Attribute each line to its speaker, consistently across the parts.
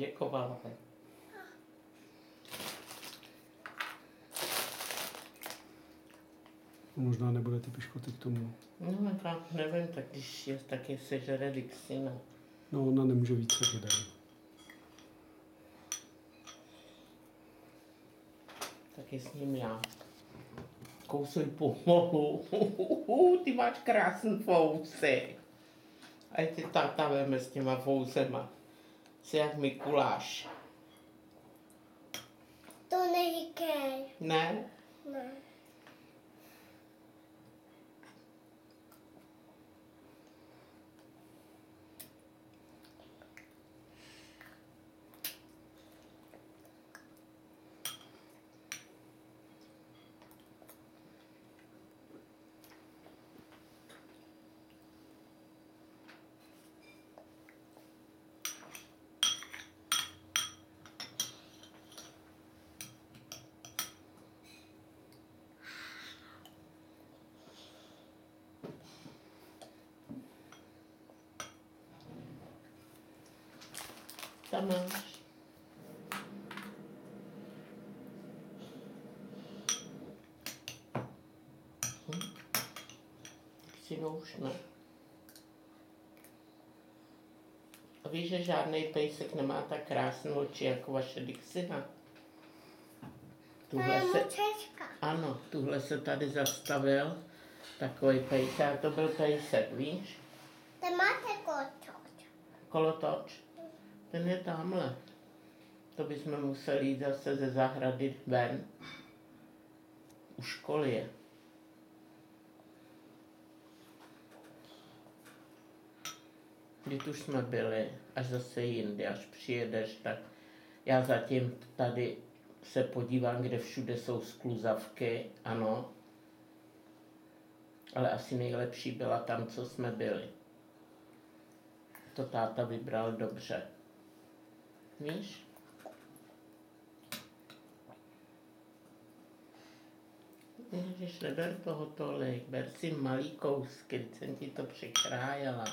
Speaker 1: poděkovala.
Speaker 2: Možná nebude ty piškoty k tomu.
Speaker 1: No, tak nevím, tak když je taky sežere Dixina.
Speaker 2: No, ona nemůže víc tak jeden.
Speaker 1: Taky s ním já. Kousuj pomalu. Ty máš krásný fousy. A ty táta veme s těma fousema. Jsi jak Mikuláš.
Speaker 3: To neříkej.
Speaker 1: Ne?
Speaker 3: Ne.
Speaker 1: Tam máš. Si už ne. A víš, že žádný pejsek nemá tak krásné oči jako vaše Dixina?
Speaker 3: To je mučečka.
Speaker 1: Ano, tuhle se tady zastavil takový pejsek. A to byl pejsek, víš?
Speaker 3: Ty máte kočoč.
Speaker 1: Kolotoč. Ten je tamhle. To bychom museli jít zase ze zahrady ven. U školy je. Když už jsme byli, až zase jindy, až přijedeš, tak já zatím tady se podívám, kde všude jsou skluzavky, ano. Ale asi nejlepší byla tam, co jsme byli. To táta vybral dobře. Víš? Ježiš, neber toho tolik, ber si malý kousky, teď jsem ti to překrájela.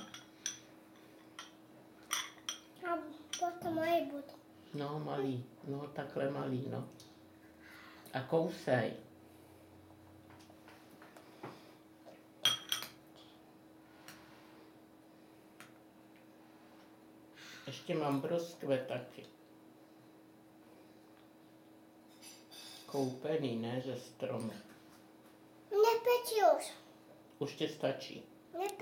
Speaker 3: A potom moje budu.
Speaker 1: No, malý, no takhle malý, no. A kousej. Ještě mám broskve taky. Koupený, ne ze stromu.
Speaker 3: Nepeči už.
Speaker 1: Už ti stačí.
Speaker 3: Nepeči.